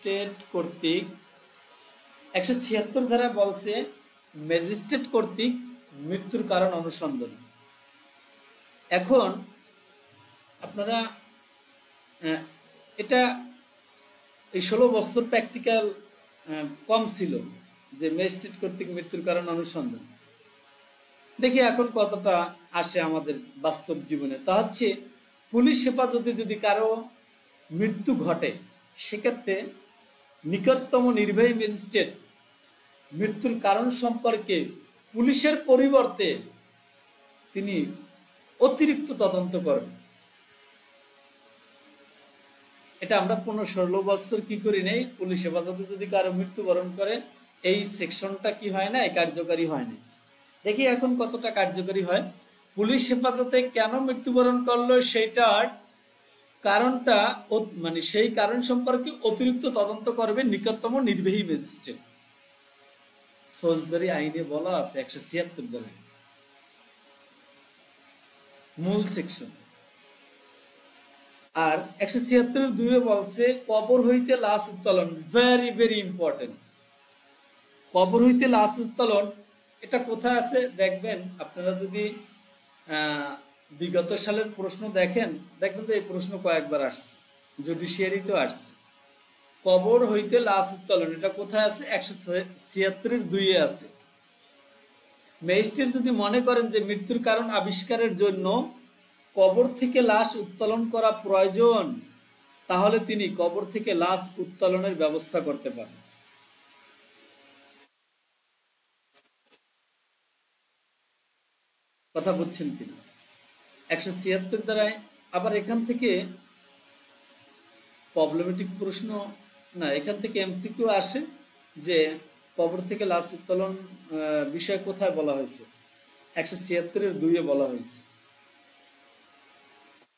Magistrate কর্তৃক 176 ধারা বলছে ম্যাজিস্ট্রেট কর্তৃক মৃত্যুর কারণ অনুসন্ধান। এখন আপনারা এটা এই 16 বছর প্র্যাকটিক্যাল কম ছিল যে ম্যাজিস্ট্রেট কর্তৃক মৃত্যুর কারণ অনুসন্ধান। দেখি এখন কতটা আসে আমাদের বাস্তব জীবনে। তা হচ্ছে পুলিশ হেফাজতে যদি কারো মৃত্যু ঘটে সেক্ষেত্রে নিকটতম নির্বাহী ম্যাজিস্ট্রেট মৃত্যুর কারণ সম্পর্কে পুলিশের পরিবর্তে তিনি অতিরিক্ত তদন্ত করেন। এটা আমরা 15-16 বছর কি করি নেই, পুলিশ হেফাজতে যদি কারো মৃত্যুবরণ করে এই সেকশনটা কি হয় না, কার্যকারী হয় না। দেখি এখন কতটা কার্যকারী হয়। পুলিশ হেফাজতে কেন মৃত্যুবরণ করলো সেইটার কারণটা মানে সেই কারণ সম্পর্কে অতিরিক্ত তদন্ত করবে নিকটতম নির্বাহী ম্যাজিস্ট্রেট। ফৌজদারি আইনে বলা আছে 176 ধারায় মূল সেকশন। আর 176-2 বলছে কবর হইতে লাশ উত্তোলন, ভেরি ভেরি ইম্পর্টেন্ট। কবর হইতে লাশ উত্তোলন এটা কোথায় আছে দেখবেন, আপনারা যদি বিগত সালের প্রশ্ন দেখবেন যে এই প্রশ্ন কয়েকবার আসছে, জুডিশিয়ারিতেও আসছে। কবর হইতে লাশ উত্তোলন এটা কোথায় আছে, 176-2 আছে। ম্যাজিস্ট্রেট যদি মনে করেন যে মৃত্যুর কারণ আবিষ্কারের জন্য কবর থেকে লাশ উত্তোলন করা প্রয়োজন, তাহলে তিনি কবর থেকে লাশ উত্তোলনের ব্যবস্থা করতে পারেন। কথা বুঝছেন কিনা? 176 দ্বারায় আবার এখান থেকে প্রবলেমেটিক প্রশ্ন না, এখান থেকে এমসিকিউ আসে যে কবর থেকে লাশ উত্তোলন বিষয় কোথায় বলা হয়েছে, 176-2 বলা হয়েছে।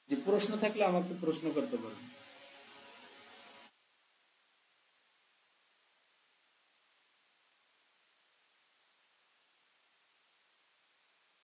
যে প্রশ্ন থাকলে আমাকে প্রশ্ন করতে পারেন।